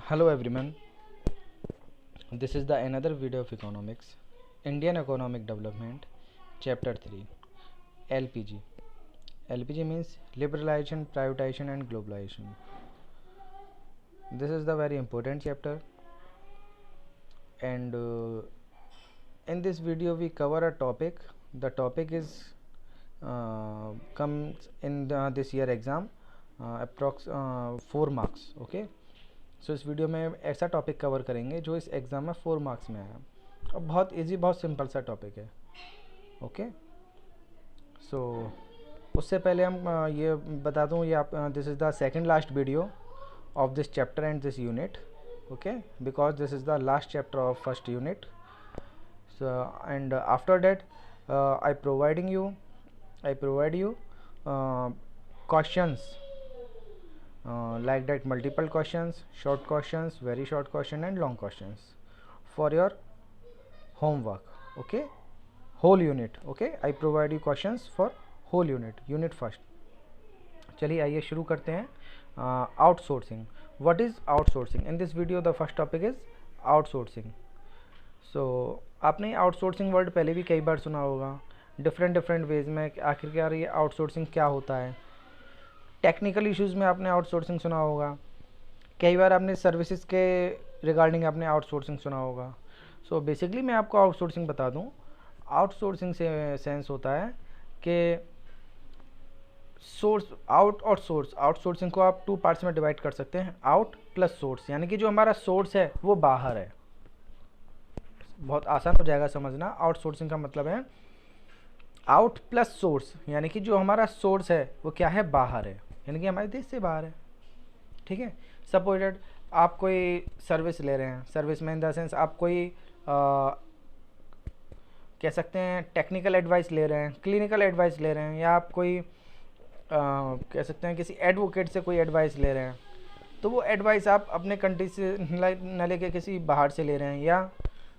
Hello everyone, this is the another video of economics, Indian Economic Development, Chapter 3, LPG. LPG means Liberalization, Privatization and Globalization. This is the very important chapter, and in this video we cover a topic. The topic is comes in this year exam, approx 4 marks. Okay. सो इस video में ऐसा topic cover करेंगे जो इस exam में 4 marks में आया और बहुत इजी, बहुत सिंपल सा टॉपिक है। ओके, सो उससे पहले हम ये बता दूं, ये आप this is the second last video of this chapter and this unit. Okay, because this is the last chapter of first unit. So and after that I provide you questions like that, multiple questions, short questions, very short question and long questions for your homework. Okay, whole unit. Okay, I provide you questions for whole unit first. चलिए आइए शुरू करते हैं। Outsourcing, what is outsourcing? In this video the first topic is outsourcing. So आपने outsourcing word पहले भी कई बार सुना होगा, डिफरेंट वेज में। आखिरकार ये आउटसोर्सिंग क्या होता है? टेक्निकल इश्यूज़ में आपने आउटसोर्सिंग सुना होगा, कई बार आपने सर्विसेज के रिगार्डिंग आपने आउटसोर्सिंग सुना होगा। सो बेसिकली मैं आपको आउटसोर्सिंग बता दूं। आउटसोर्सिंग से सेंस होता है कि सोर्स, आउट और सोर्स। आउटसोर्सिंग को आप 2 पार्ट्स में डिवाइड कर सकते हैं, आउट प्लस सोर्स, यानी कि जो हमारा सोर्स है वो बाहर है। बहुत आसान हो जाएगा समझना। आउटसोर्सिंग का मतलब है आउट प्लस सोर्स, यानी कि जो हमारा सोर्स है वो क्या है? बाहर है, यानी कि हमारे देश से बाहर है। ठीक है, सपोज आप कोई सर्विस ले रहे हैं, सर्विस में इन द सेंस आप कोई कह सकते हैं टेक्निकल एडवाइस ले रहे हैं, क्लिनिकल एडवाइस ले रहे हैं, या आप कोई कह सकते हैं किसी एडवोकेट से कोई एडवाइस ले रहे हैं। तो वो एडवाइस आप अपने कंट्री से न लेके किसी बाहर से ले रहे हैं। या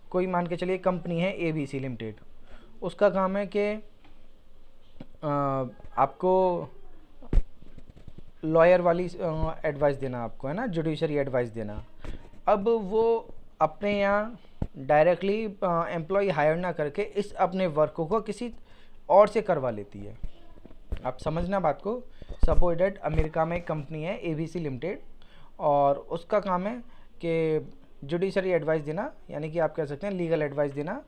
कोई मान के चलिए कंपनी है ABC लिमिटेड, उसका काम है कि आपको लॉयर वाली एडवाइस देना, आपको है ना, जुडिशरी एडवाइस देना। अब वो अपने यहाँ डायरेक्टली एम्प्लॉय हायर ना करके इस अपने वर्क को किसी और से करवा लेती है। आप समझना बात को। सपोज डेट अमेरिका में एक कंपनी है ABC लिमिटेड, और उसका काम है कि जुडिशरी एडवाइस देना, यानी कि आप कह सकते हैं लीगल एडवाइस देना,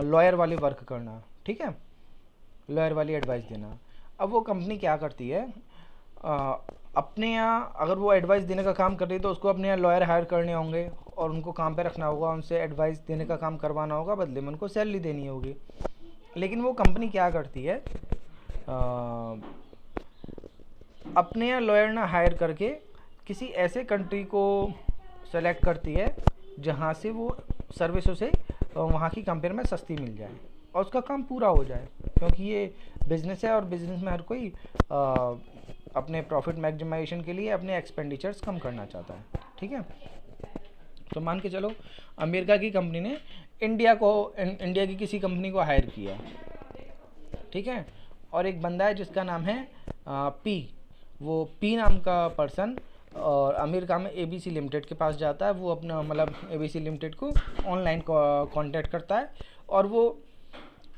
लॉयर वाली वर्क करना। ठीक है, लॉयर वाली एडवाइस देना। अब वो कंपनी क्या करती है, अपने यहाँ अगर वो एडवाइस देने का काम कर रही है तो उसको अपने यहाँ लॉयर हायर करने होंगे और उनको काम पे रखना होगा, उनसे एडवाइस देने का काम करवाना होगा, बदले में उनको सैलरी देनी होगी। लेकिन वो कंपनी क्या करती है, अपने यहाँ लॉयर ना हायर करके किसी ऐसे कंट्री को सेलेक्ट करती है जहाँ से वो सर्विस उसे वहाँ की कंपेयर में सस्ती मिल जाए और उसका काम पूरा हो जाए, क्योंकि ये बिज़नेस है और बिज़नेस में हर कोई अपने प्रॉफिट मैक्सिमाइजेशन के लिए अपने एक्सपेंडिचर्स कम करना चाहता है। ठीक है, तो मान के चलो अमेरिका की कंपनी ने इंडिया की किसी कंपनी को हायर किया। ठीक है, और एक बंदा है जिसका नाम है पी। वो पी नाम का पर्सन और अमेरिका में ABC लिमिटेड के पास जाता है। वो अपना मतलब ABC लिमिटेड को ऑनलाइन कांटेक्ट करता है और वो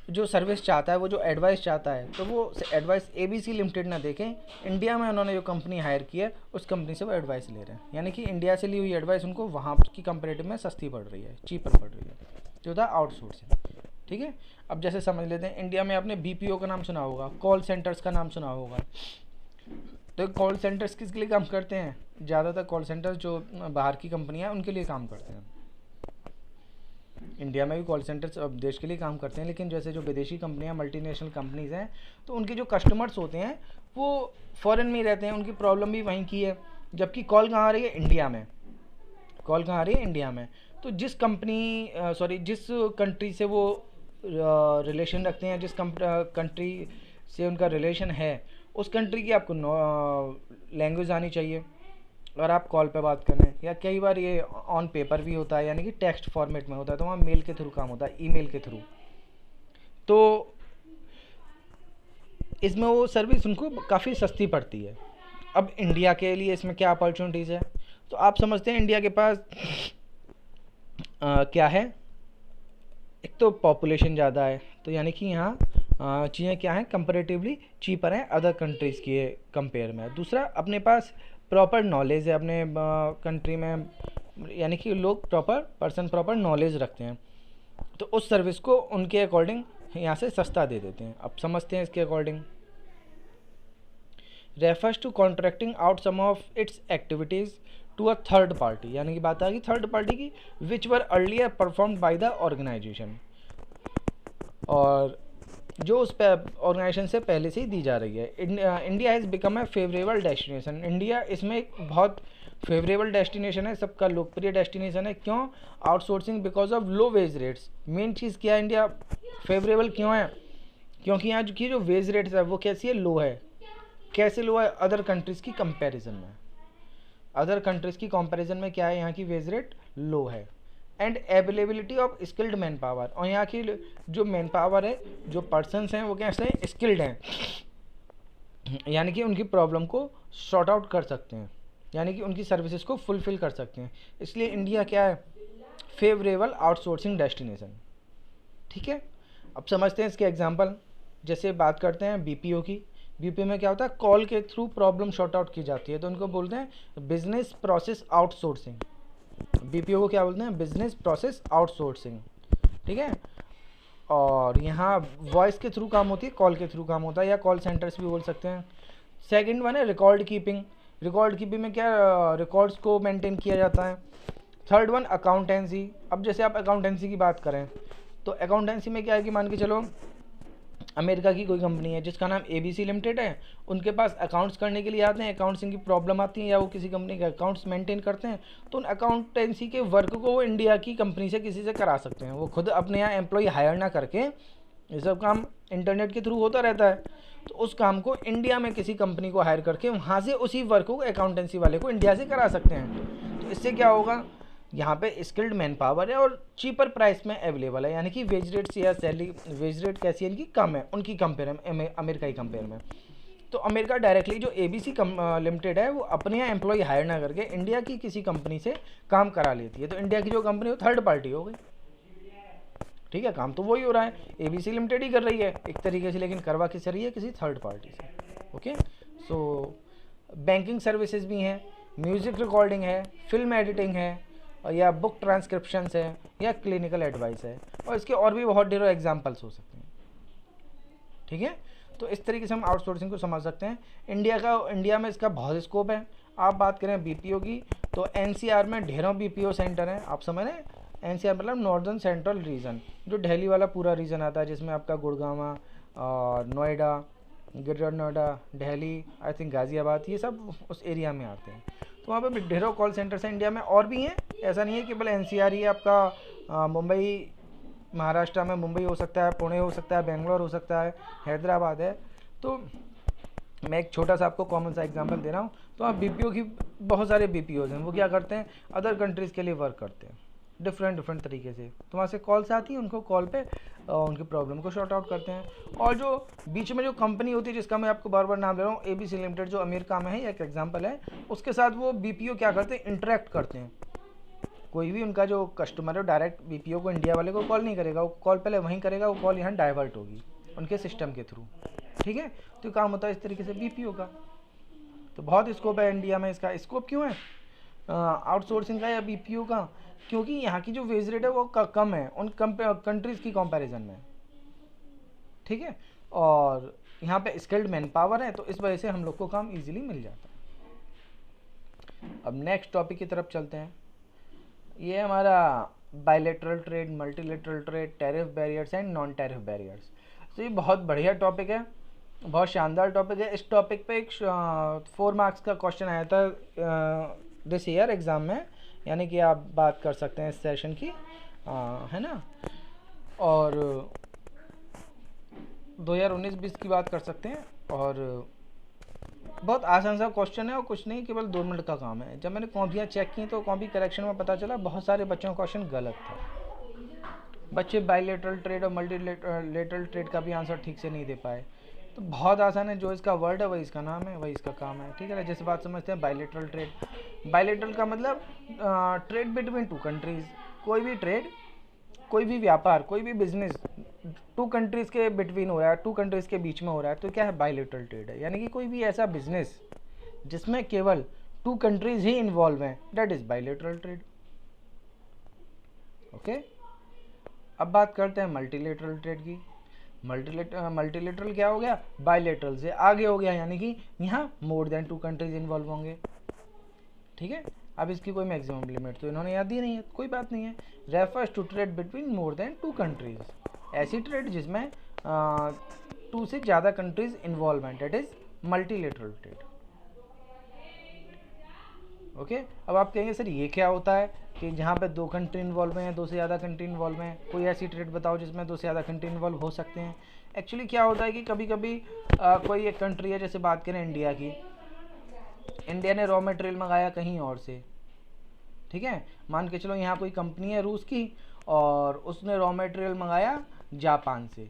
जो सर्विस चाहता है, वो जो एडवाइस चाहता है, तो वो एडवाइस ABC लिमिटेड ना देखें, इंडिया में उन्होंने जो कंपनी हायर की है उस कंपनी से वो एडवाइस ले रहे हैं, यानी कि इंडिया से ली हुई एडवाइस उनको वहाँ की कंपेरेटिव में सस्ती पड़ रही है, चीपर पड़ रही है, जो था आउटसोर्सिंग। ठीक है, अब जैसे समझ लेते हैं, इंडिया में आपने BPO का नाम सुना होगा, कॉल सेंटर्स का नाम सुना होगा। तो कॉल सेंटर्स किसके लिए काम करते हैं? ज़्यादातर कॉल सेंटर्स जो बाहर की कंपनियाँ उनके लिए काम करते हैं। इंडिया में भी कॉल सेंटर्स अब देश के लिए काम करते हैं, लेकिन जैसे जो विदेशी कंपनियां, मल्टीनेशनल कंपनीज़ हैं, तो उनके जो कस्टमर्स होते हैं वो फॉरेन में ही रहते हैं, उनकी प्रॉब्लम भी वहीं की है, जबकि कॉल कहाँ आ रही है? इंडिया में। कॉल कहाँ आ रही है? इंडिया में। तो जिस कंट्री से वो रिलेशन रखते हैं, जिस कंट्री से उनका रिलेशन है, उस कंट्री की आपको लैंग्वेज आनी चाहिए अगर आप कॉल पे बात कर रहे हैं। या कई बार ये ऑन पेपर भी होता है, यानी कि टेक्स्ट फॉर्मेट में होता है, तो वहाँ मेल के थ्रू काम होता है, ईमेल के थ्रू। तो इसमें वो सर्विस उनको काफ़ी सस्ती पड़ती है। अब इंडिया के लिए इसमें क्या अपॉर्चुनिटीज़ है? तो आप समझते हैं इंडिया के पास क्या है, एक तो पॉपुलेशन ज़्यादा है, तो यानी कि यहाँ चीज़ें क्या हैं, कंपैरेटिवली चीपर हैं अदर कंट्रीज़ के कंपेयर में। दूसरा, अपने पास प्रॉपर नॉलेज है अपने कंट्री में, यानी कि लोग प्रॉपर नॉलेज रखते हैं, तो उस सर्विस को उनके अकॉर्डिंग यहाँ से सस्ता दे देते हैं। अब समझते हैं इसके according. Refers to contracting out some of its activities to a third party, यानी कि बात आ गई थर्ड पार्टी की, which were earlier performed by the organisation, और जो उस ऑर्गेनाइजेशन से पहले से ही दी जा रही है। India has become a favourable destination, India इसमें एक बहुत फेवरेबल डेस्टिनेशन है, सबका लोकप्रिय डेस्टिनेशन है। क्यों? Outsourcing because of low wage rates. Main चीज़ क्या है, इंडिया फेवरेबल क्यों है? क्योंकि यहाँ की जो वेज रेट्स है वो कैसी है, लो है। कैसे लो है? अदर कंट्रीज़ की कंपैरिजन में, अदर कंट्रीज़ की कंपैरिजन में क्या है, यहाँ की वेज रेट लो है। And availability of skilled man power, और यहाँ की जो मैन पावर है, जो पर्सनस हैं वो कैसे हैं, स्किल्ड हैं, यानी कि उनकी प्रॉब्लम को सॉर्ट आउट कर सकते हैं, यानी कि उनकी सर्विसेज को फुलफिल कर सकते हैं। इसलिए इंडिया क्या है, फेवरेबल आउटसोर्सिंग डेस्टिनेशन। ठीक है, अब समझते हैं इसके एग्जांपल। जैसे बात करते हैं बीपीओ की। बीपीओ में क्या होता है, कॉल के थ्रू प्रॉब्लम सॉर्ट आउट की जाती है, तो उनको बोलते हैं बिजनेस प्रोसेस आउटसोर्सिंग। बीपीओ को क्या बोलते हैं, बिजनेस प्रोसेस आउटसोर्सिंग। ठीक है, और यहाँ वॉइस के थ्रू काम होती है, कॉल के थ्रू काम होता है, या कॉल सेंटर्स भी बोल सकते हैं। सेकंड वन है रिकॉर्ड कीपिंग। रिकॉर्ड कीपिंग में क्या, रिकॉर्ड्स को मेंटेन किया जाता है। Third one accountancy. अब जैसे आप अकाउंटेंसी की बात करें तो अकाउंटेंसी में क्या है कि मान के चलो अमेरिका की कोई कंपनी है जिसका नाम एबीसी लिमिटेड है, उनके पास अकाउंट्स करने के लिए आते हैं, अकाउंट्स की प्रॉब्लम आती है, या वो किसी कंपनी के अकाउंट्स मेंटेन करते हैं, तो उन अकाउंटेंसी के वर्क को वो इंडिया की कंपनी से किसी से करा सकते हैं। वो खुद अपने यहाँ एम्प्लॉय हायर ना करके, ये सब काम इंटरनेट के थ्रू होता रहता है, तो उस काम को इंडिया में किसी कंपनी को हायर करके वहाँ से उसी वर्क को अकाउंटेंसी वाले को इंडिया से करा सकते हैं। तो इससे क्या होगा, यहाँ पे स्किल्ड मैन पावर है और चीपर प्राइस में अवेलेबल है, यानी कि वेज रेट्स या सैलरी, वेज रेट कैसी है इनकी, कम है उनकी कंपेयर में, अमेरिका की कंपेयर में। तो अमेरिका डायरेक्टली जो एबीसी लिमिटेड है वो अपने यहाँ एम्प्लॉय हायर ना करके इंडिया की किसी कंपनी से काम करा लेती है, तो इंडिया की जो कंपनी हो थर्ड पार्टी हो गई। ठीक है, काम तो वही हो रहा है, एबीसी लिमिटेड ही कर रही है एक तरीके से, लेकिन करवा किस रही है, किसी थर्ड पार्टी से। ओके, सो बैंकिंग सर्विसेज भी हैं, म्यूज़िक रिकॉर्डिंग है, फिल्म एडिटिंग है, या बुक ट्रांसक्रिप्शंस है, या क्लिनिकल एडवाइस है, और इसके और भी बहुत ढेरों एग्जांपल्स हो सकते हैं। ठीक है, तो इस तरीके से हम आउटसोर्सिंग को समझ सकते हैं। इंडिया में इसका बहुत स्कोप है। आप बात करें बीपीओ की तो एनसीआर में ढेरों बीपीओ सेंटर हैं। आप समझ रहे हैं, एनसीआर मतलब नॉर्दर्न सेंट्रल रीजन, जो दिल्ली वाला पूरा रीजन आता है, जिसमें आपका गुड़गांव और Noida, greater Noida, Delhi, I think Ghaziabad, ये सब उस एरिया में आते हैं। तो वहाँ पे ढेरों कॉल सेंटर्स हैं, इंडिया में और भी हैं। ऐसा नहीं है कि केवल एनसीआर ही है आपका। मुंबई, महाराष्ट्र में मुंबई हो सकता है, पुणे हो सकता है, बेंगलोर हो सकता है, हैदराबाद है। तो मैं एक छोटा सा आपको कॉमन सा एग्जांपल दे रहा हूँ। तो आप बीपीओ की, बहुत सारे बीपीओज हैं, वो क्या करते हैं, अदर कंट्रीज़ के लिए वर्क करते हैं डिफरेंट तरीके से। तो वहाँ से कॉल्स आती हैं, उनको कॉल पे उनकी प्रॉब्लम को शॉर्ट आउट करते हैं। और जो बीच में जो कंपनी होती है, जिसका मैं आपको बार बार नाम ले रहा हूँ, एबीसी लिमिटेड, जो अमेरिका में है, एक एग्जांपल है, उसके साथ वो बीपीओ क्या करते हैं, इंटरेक्ट करते हैं। कोई भी उनका जो कस्टमर है डायरेक्ट बीपीओ को, इंडिया वाले को कॉल नहीं करेगा, वो कॉल पहले वहीं करेगा, वो कॉल यहाँ डाइवर्ट होगी उनके सिस्टम के थ्रू। ठीक है, तो काम होता है इस तरीके से बीपीओ का। तो बहुत स्कोप है इंडिया में। इसका स्कोप क्यों है आउटसोर्सिंग का या बीपीओ का? क्योंकि यहाँ की जो वेज रेट है वो कम है उन कंट्रीज़ की कंपैरिजन में। ठीक है, और यहाँ पे स्किल्ड मैन पावर है, तो इस वजह से हम लोग को काम इजीली मिल जाता है। अब नेक्स्ट टॉपिक की तरफ चलते हैं। ये हमारा bilateral trade, multilateral trade, tariff barriers and non tariff barriers. तो ये बहुत बढ़िया टॉपिक है, बहुत शानदार टॉपिक है। इस टॉपिक पे एक 4 मार्क्स का क्वेश्चन आया था दिस ईयर एग्ज़ाम में, यानी कि आप बात कर सकते हैं इस सेशन की, है ना, और 2019-20 की बात कर सकते हैं। और बहुत आसान सा क्वेश्चन है और कुछ नहीं, केवल 2 मिनट का काम है। जब मैंने कॉपियाँ चेक की तो कॉपी करेक्शन में पता चला बहुत सारे बच्चों का क्वेश्चन गलत था। बच्चे बायलैटरल ट्रेड और मल्टीलैटरल ट्रेड का भी आंसर ठीक से नहीं दे पाए। तो बहुत आसान है, जो इसका वर्ड है वही इसका नाम है, वही इसका काम है, ठीक है ना। जैसे बात समझते हैं बायलेटरल ट्रेड। बायलेटरल का मतलब ट्रेड बिटवीन टू कंट्रीज। कोई भी ट्रेड, कोई भी व्यापार, कोई भी बिजनेस टू कंट्रीज़ के बिटवीन हो रहा है, टू कंट्रीज़ के बीच में हो रहा है, तो क्या है, बायलेटरल ट्रेड है। यानी कि कोई भी ऐसा बिजनेस जिसमें केवल टू कंट्रीज ही इन्वॉल्व हैं, that is bilateral trade. Okay, अब बात करते हैं मल्टीलेटरल ट्रेड की। मल्टीलेटरल क्या हो गया, बायलेटरल से आगे हो गया, यानी कि यहाँ more than two countries involve होंगे, ठीक है। अब इसकी कोई मैक्सिमम लिमिट तो इन्होंने याद दी नहीं है, कोई बात नहीं है। Refers to trade between more than two countries, ऐसी ट्रेड जिसमें टू से ज़्यादा countries involvement, that is multilateral trade. Okay, अब आप कहेंगे सर ये क्या होता है कि जहाँ पे दो कंट्री इन्वॉल्व हैं, दो से ज़्यादा कंट्री इन्वॉल्व हैं, कोई ऐसी ट्रेड बताओ जिसमें दो से ज़्यादा कंट्री इन्वॉल्व हो सकते हैं। एक्चुअली क्या होता है कि कभी कभी कोई एक कंट्री है, जैसे बात करें इंडिया की, इंडिया ने रॉ मटेरियल मंगाया कहीं और से, ठीक है। मान के चलो यहाँ कोई कंपनी है रूस की और उसने रॉ मटेरियल मंगाया जापान से,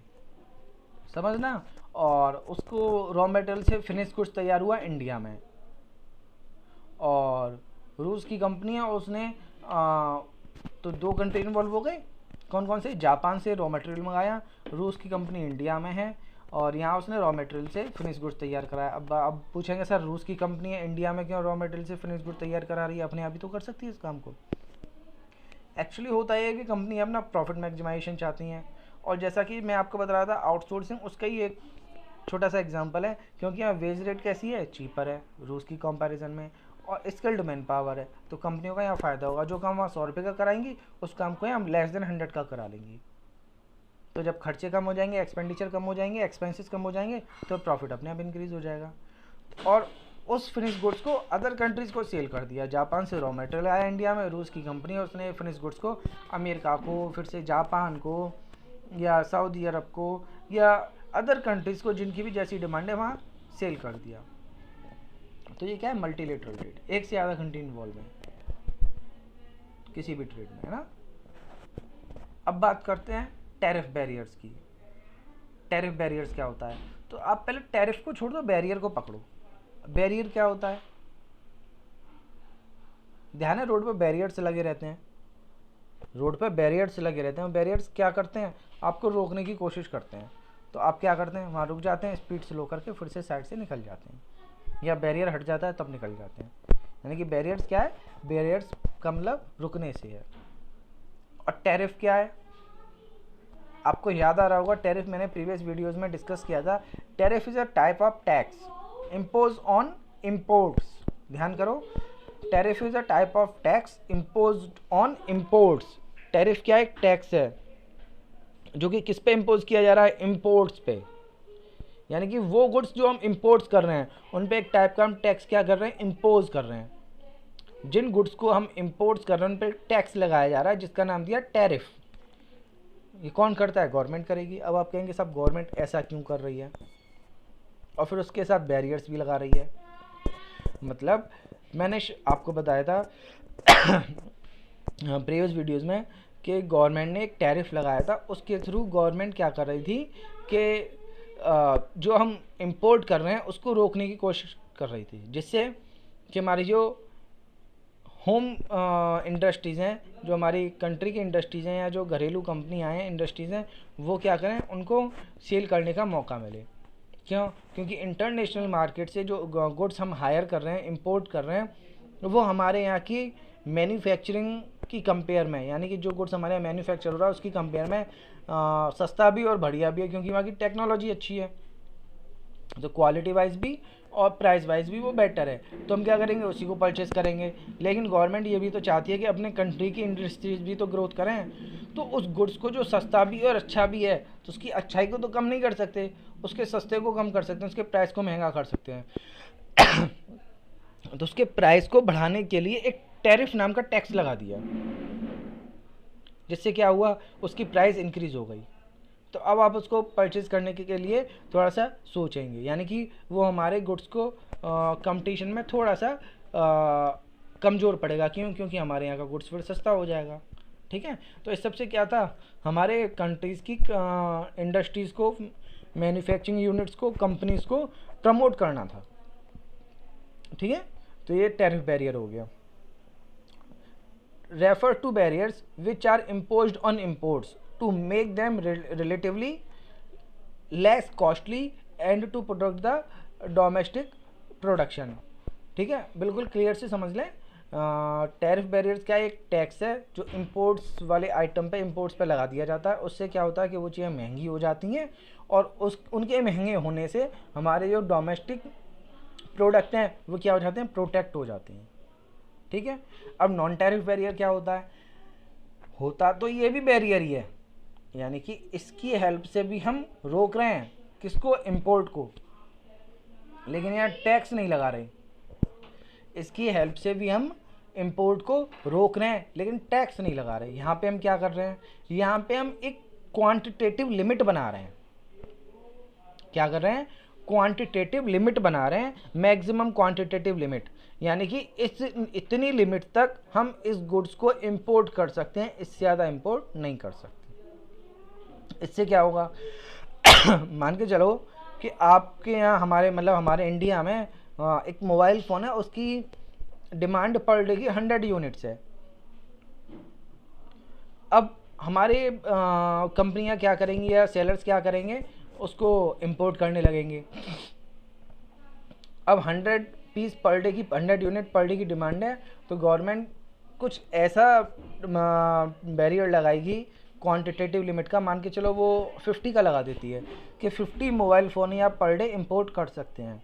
समझना, और उसको रॉ मटेरियल से फिनिश गुड्स तैयार हुआ इंडिया में, और रूस की कंपनी है उसने तो दो कंट्री इन्वॉल्व हो गए, कौन कौन से, जापान से रॉ मटेरियल मंगाया, रूस की कंपनी इंडिया में है और यहाँ उसने रॉ मटेरियल से फिनिश गुड्स तैयार कराया। अब पूछेंगे सर रूस की कंपनी है इंडिया में क्यों रॉ मटेरियल से फिनिश गुड्स तैयार करा रही है, अपने आप ही तो कर सकती है इस काम को। एक्चुअली होता है कि कंपनी अपना प्रॉफिट मैक्सिमाइजेशन चाहती हैं, और जैसा कि मैं आपको बता रहा था आउटसोर्सिंग, उसका ही एक छोटा सा एग्जांपल है, क्योंकि यहाँ वेज रेट कैसी है, चीपर है रूस की कंपैरिजन में, और स्किल्ड मैन पावर है, तो कंपनियों का यहाँ फ़ायदा होगा। जो काम वहाँ 100 रुपये का कराएंगी उस काम को हम लेस देन 100 का करा लेंगी। तो जब खर्चे कम हो जाएंगे, एक्सपेंडिचर कम हो जाएंगे, एक्सपेंसेस कम हो जाएंगे, तो प्रॉफिट अपने आप इंक्रीज़ हो जाएगा। और उस फिनिश गुड्स को अदर कंट्रीज़ को सेल कर दिया। जापान से रॉ मटेरियल आया इंडिया में, रूस की कंपनी है उसने फिनिश गुड्स को अमेरिका को, फिर से जापान को, या सऊदी अरब को, या अदर कंट्रीज़ को जिनकी भी जैसी डिमांड है वहाँ सेल कर दिया। तो ये क्या है, मल्टीलेटरल ट्रेड, एक से ज़्यादा कंट्री इन्वॉल्व है किसी भी ट्रेड में, है ना। अब बात करते हैं टैरिफ बैरियर्स की। टैरिफ बैरियर्स क्या होता है, तो आप पहले टैरिफ को छोड़ दो, बैरियर को पकड़ो। बैरियर क्या होता है, ध्यान है रोड पर बैरियर्स लगे रहते हैं, रोड पर बैरियर्स लगे रहते हैं। बैरियर्स क्या करते हैं, आपको रोकने की कोशिश करते हैं, तो आप क्या करते हैं, वहाँ रुक जाते हैं, स्पीड स्लो करके फिर से साइड से निकल जाते हैं, या बैरियर हट जाता है तब निकल जाते हैं। यानी कि बैरियर्स क्या है, बैरियर्स का मतलब रुकने से है। और टैरिफ क्या है, आपको याद आ रहा होगा, टैरिफ मैंने प्रीवियस वीडियोस में डिस्कस किया था। Tariff is a type of tax impose on imports. ध्यान करो, tariff is a type of tax impose on imports. Tariff क्या, एक टैक्स है जो कि किस पे इम्पोज किया जा रहा है, इम्पोर्ट्स पे। यानी कि वो गुड्स जो हम इम्पोर्ट्स कर रहे हैं उन पे एक टाइप का हम टैक्स क्या कर रहे हैं, इम्पोज कर रहे हैं। जिन गुड्स को हम इम्पोर्ट्स कर रहे हैं उन पे टैक्स लगाया जा रहा है, जिसका नाम दिया टैरिफ। ये कौन करता है, गवर्नमेंट करेगी। अब आप कहेंगे सब गवर्नमेंट ऐसा क्यों कर रही है, और फिर उसके साथ बैरियर्स भी लगा रही है। मतलब मैंने आपको बताया था प्रीवियस वीडियोस में कि गवर्नमेंट ने एक टैरिफ लगाया था, उसके थ्रू गवर्नमेंट क्या कर रही थी कि जो हम इंपोर्ट कर रहे हैं उसको रोकने की कोशिश कर रही थी, जिससे कि हमारी जो होम इंडस्ट्रीज़ हैं, जो हमारी कंट्री की इंडस्ट्रीज़ हैं, या जो घरेलू कंपनियां हैं, इंडस्ट्रीज़ हैं, वो क्या करें, उनको सेल करने का मौका मिले। क्यों, क्योंकि इंटरनेशनल मार्केट से जो गुड्स हम हायर कर रहे हैं, इंपोर्ट कर रहे हैं, वो हमारे यहाँ की मैन्युफैक्चरिंग की कंपेयर में, यानी कि जो गुड्स हमारे यहाँ मैन्युफैक्चर हो रहा है उसकी कंपेयर में सस्ता भी और बढ़िया भी है, क्योंकि वहाँ की टेक्नोलॉजी अच्छी है, तो क्वालिटी वाइज भी और प्राइस वाइज भी वो बेटर है। तो हम क्या करेंगे, उसी को परचेस करेंगे। लेकिन गवर्नमेंट ये भी तो चाहती है कि अपने कंट्री की इंडस्ट्रीज भी तो ग्रोथ करें, तो उस गुड्स को जो सस्ता भी और अच्छा भी है, तो उसकी अच्छाई को तो कम नहीं कर सकते, उसके सस्ते को कम कर सकते हैं, उसके प्राइस को महंगा कर सकते हैं। तो उसके प्राइस को बढ़ाने के लिए एक टैरिफ नाम का टैक्स लगा दिया, जिससे क्या हुआ, उसकी प्राइस इंक्रीज हो गई। तो अब आप उसको परचेज करने के लिए थोड़ा सा सोचेंगे, यानी कि वो हमारे गुड्स को कंपटीशन में थोड़ा सा कमज़ोर पड़ेगा। क्यों, क्योंकि हमारे यहाँ का गुड्स फिर सस्ता हो जाएगा। ठीक है, तो इस सबसे क्या था, हमारे कंट्रीज़ की इंडस्ट्रीज़ को मैन्युफैक्चरिंग यूनिट्स को, कंपनीज को प्रमोट करना था। ठीक है, तो ये टैरिफ बैरियर हो गया। Refer to barriers which are imposed on imports to make them relatively less costly and to protect the domestic production. ठीक है, बिल्कुल क्लियर से समझ लें। टैरिफ बैरियर्स क्या है? एक टैक्स है जो इंपोर्ट्स वाले आइटम पे, इंपोर्ट्स पे लगा दिया जाता है। उससे क्या होता है कि वो चीज़ें महंगी हो जाती हैं और उनके महंगे होने से हमारे जो डोमेस्टिक प्रोडक्ट हैं वो क्या हो जाते हैं? प्रोटेक्ट हो जाते हैं। ठीक है, अब नॉन टैरिफ बैरियर क्या होता है? होता तो ये भी बैरियर ही है, यानी कि इसकी हेल्प से भी हम रोक रहे हैं किसको? इंपोर्ट को, लेकिन यहाँ टैक्स नहीं लगा रहे। इसकी हेल्प से भी हम इंपोर्ट को रोक रहे हैं लेकिन टैक्स नहीं लगा रहे। यहाँ पे हम क्या कर रहे हैं? यहाँ पे हम एक क्वांटिटेटिव लिमिट बना रहे हैं। क्या कर रहे हैं? क्वांटिटेटिव लिमिट बना रहे हैं, मैक्सिमम क्वांटिटेटिव लिमिट, यानी कि इतनी लिमिट तक हम इस गुड्स को इंपोर्ट कर सकते हैं, इससे ज़्यादा इंपोर्ट नहीं कर सकते। इससे क्या होगा? मान के चलो कि आपके यहाँ, हमारे इंडिया में एक मोबाइल फ़ोन है, उसकी डिमांड पर डे की 100 यूनिट्स है। अब हमारे कंपनियां क्या करेंगी या सेलर्स क्या करेंगे? उसको इंपोर्ट करने लगेंगे। अब 100 पीस पर डे की, 100 यूनिट पर डे की डिमांड है, तो गवर्नमेंट कुछ ऐसा बैरियर लगाएगी क्वांटिटेटिव लिमिट का, मान के चलो वो 50 का लगा देती है कि 50 मोबाइल फ़ोन ही आप पर डे इंपोर्ट कर सकते हैं,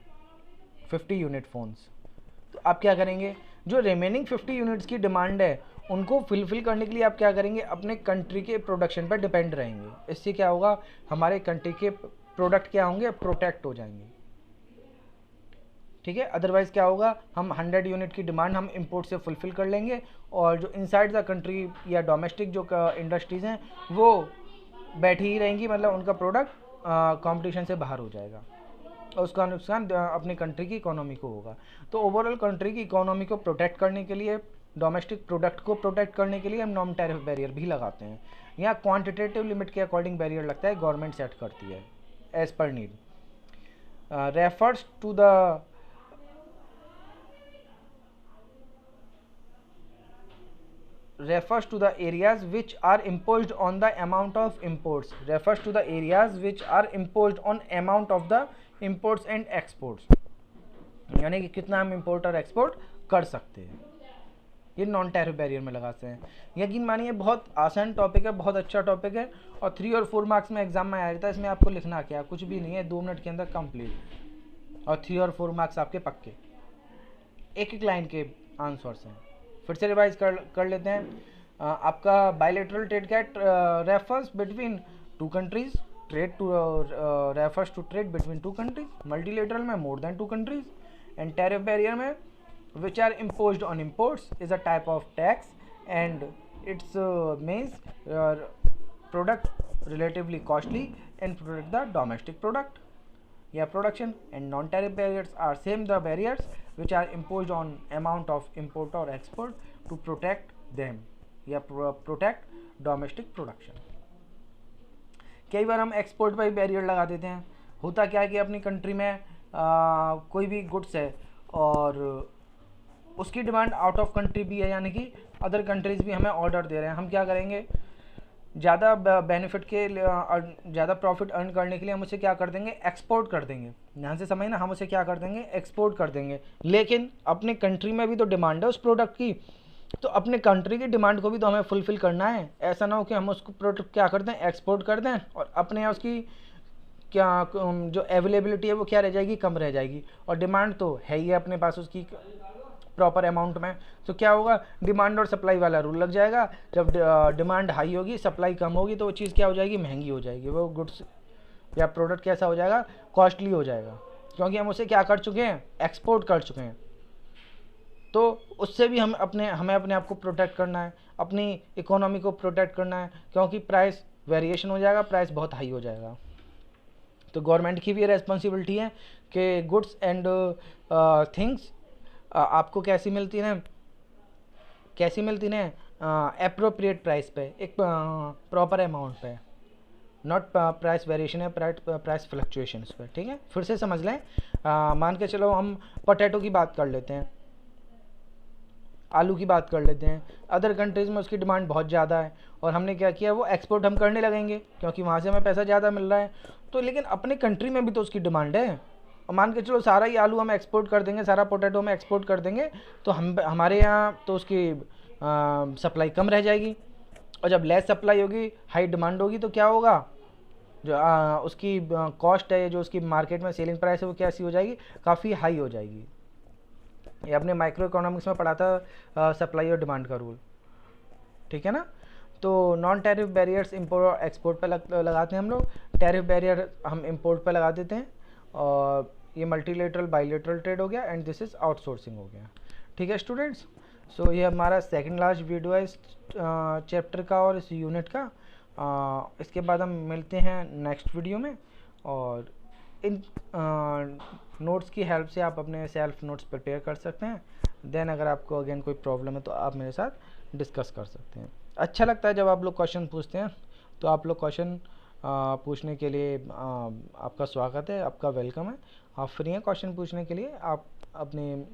50 यूनिट फ़ोन्स। तो आप क्या करेंगे? जो रिमेनिंग 50 यूनिट्स की डिमांड है उनको फुलफिल करने के लिए आप क्या करेंगे? अपने कंट्री के प्रोडक्शन पर डिपेंड रहेंगे। इससे क्या होगा? हमारे कंट्री के प्रोडक्ट क्या होंगे? प्रोटेक्ट हो जाएंगे। ठीक है, अदरवाइज़ क्या होगा? हम 100 यूनिट की डिमांड हम इंपोर्ट से फुलफिल कर लेंगे और जो इनसाइड द कंट्री या डोमेस्टिक जो इंडस्ट्रीज़ हैं वो बैठी ही रहेंगी, मतलब उनका प्रोडक्ट कंपटीशन से बाहर हो जाएगा और उसका नुकसान अपनी कंट्री की इकोनॉमी को होगा। तो ओवरऑल कंट्री की इकोनॉमी को प्रोटेक्ट करने के लिए, डोमेस्टिक प्रोडक्ट को प्रोटेक्ट करने के लिए हम नॉन टैरिफ बैरियर भी लगाते हैं। यहाँ क्वांटिटेटिव लिमिट के अकॉर्डिंग बैरियर लगता है, गवर्नमेंट सेट करती है as per need. Refers to the areas which are imposed on the amount of imports, refers to the areas which are imposed on amount of the imports and exports, यानी कि कितना हम import और export कर सकते हैं, ये non tariff barrier में लगाते हैं। यकीन मानिए बहुत आसान टॉपिक है, बहुत अच्छा टॉपिक है और 3 और 4 मार्क्स में एग्जाम में आया था। इसमें आपको लिखना क्या, कुछ भी नहीं है, 2 मिनट के अंदर कंप्लीट और 3 और 4 मार्क्स आपके पक्के, एक एक लाइन के आंसर्स हैं। फिर से रिवाइज कर लेते हैं। आपका बायलैटरल ट्रेड क्या है? Refers between two countries, trade to refers to trade between two countries. Multilateral में more than 2 countries. And tariff barrier में which are imposed on imports is a type of tax and its means product relatively costly and protect the domestic product, yeah, production. And non-tariff barriers are same the barriers which are imposed on amount of import or export to protect them, yeah, protect domestic production. कई बार हम export पर ही barrier लगा देते हैं। होता क्या है कि अपनी कंट्री में कोई भी गुड्स है और उसकी डिमांड आउट ऑफ कंट्री भी है, यानी कि अदर कंट्रीज़ भी हमें ऑर्डर दे रहे हैं। हम क्या करेंगे? ज़्यादा बेनिफिट के, ज़्यादा प्रॉफिट अर्न करने के लिए हम उसे क्या कर देंगे? एक्सपोर्ट कर देंगे। यहाँ से समझना, हम उसे क्या कर देंगे? एक्सपोर्ट कर देंगे। लेकिन अपने कंट्री में भी तो डिमांड है उस प्रोडक्ट की, तो अपने कंट्री की डिमांड को भी तो हमें फुलफिल करना है। ऐसा ना हो कि हम उसको प्रोडक्ट क्या कर दें? एक्सपोर्ट कर दें और अपने यहाँ उसकी क्या जो अवेलेबिलिटी है वो क्या रह जाएगी? कम रह जाएगी। और डिमांड तो है ही है अपने पास उसकी प्रॉपर अमाउंट में, तो क्या होगा? डिमांड और सप्लाई वाला रूल लग जाएगा। जब डिमांड हाई होगी, सप्लाई कम होगी, तो वो चीज़ क्या हो जाएगी? महंगी हो जाएगी। वो गुड्स या प्रोडक्ट कैसा हो जाएगा? कॉस्टली हो जाएगा, क्योंकि हम उसे क्या कर चुके हैं? एक्सपोर्ट कर चुके हैं। तो उससे भी हमें अपने आप को प्रोटेक्ट करना है, अपनी इकोनॉमी को प्रोटेक्ट करना है, क्योंकि प्राइस वेरिएशन हो जाएगा, प्राइस बहुत हाई हो जाएगा। तो गवर्नमेंट की भी रेस्पॉन्सिबिलिटी है कि गुड्स एंड थिंग्स आपको कैसी मिलती है? एप्रोप्रिएट प्राइस पे, एक प्रॉपर अमाउंट पे। नॉट प्राइस वेरिएशन है, प्राइस फ्लक्चुएशंस पर। ठीक है, फिर से समझ लें। मान के चलो हम पोटैटो की बात कर लेते हैं, आलू की बात कर लेते हैं। अदर कंट्रीज़ में उसकी डिमांड बहुत ज़्यादा है और हमने क्या किया, वो एक्सपोर्ट हम करने लगेंगे क्योंकि वहाँ से हमें पैसा ज़्यादा मिल रहा है। तो लेकिन अपने कंट्री में भी तो उसकी डिमांड है, और मान के चलो सारा ही आलू हम एक्सपोर्ट कर देंगे, सारा पोटैटो हम एक्सपोर्ट कर देंगे, तो हमारे यहाँ तो उसकी सप्लाई कम रह जाएगी। और जब लेस सप्लाई होगी, हाई डिमांड होगी, तो क्या होगा, जो उसकी कॉस्ट है, जो उसकी मार्केट में सेलिंग प्राइस है, वो कैसी हो जाएगी, काफ़ी हाई हो जाएगी। ये अपने माइक्रो इकोनॉमिक्स में पढ़ा था, सप्लाई और डिमांड का रूल। ठीक है ना। तो नॉन टैरिफ बैरियर्स इंपोर्ट और एक्सपोर्ट पे लगाते हैं हम लोग, टैरिफ बैरियर हम इंपोर्ट पे लगा देते हैं, और ये मल्टीलेटरल बाइलेटरल ट्रेड हो गया, एंड दिस इज़ आउटसोर्सिंग हो गया। ठीक है स्टूडेंट्स, सो ये हमारा सेकंड लास्ट वीडियो है इस चैप्टर का और इस यूनिट का। इसके बाद हम मिलते हैं नेक्स्ट वीडियो में, और इन नोट्स की हेल्प से आप अपने सेल्फ नोट्स प्रिपेयर कर सकते हैं। देन अगर आपको अगेन कोई प्रॉब्लम है तो आप मेरे साथ डिस्कस कर सकते हैं। अच्छा लगता है जब आप लोग क्वेश्चन पूछते हैं, तो आप लोग क्वेश्चन पूछने के लिए आपका स्वागत है, आपका वेलकम है। आप फ्री हैं क्वेश्चन पूछने के लिए, आप अपनी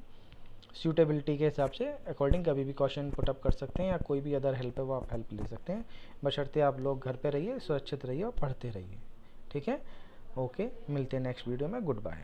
सूटेबिलिटी के हिसाब से अकॉर्डिंग कभी भी क्वेश्चन पुटअप कर सकते हैं, या कोई भी अदर हेल्प है वो आप हेल्प ले सकते हैं, बशर्ते आप लोग घर पे रहिए, सुरक्षित रहिए और पढ़ते रहिए। ठीक है, ओके, मिलते हैं नेक्स्ट वीडियो में। Good bye.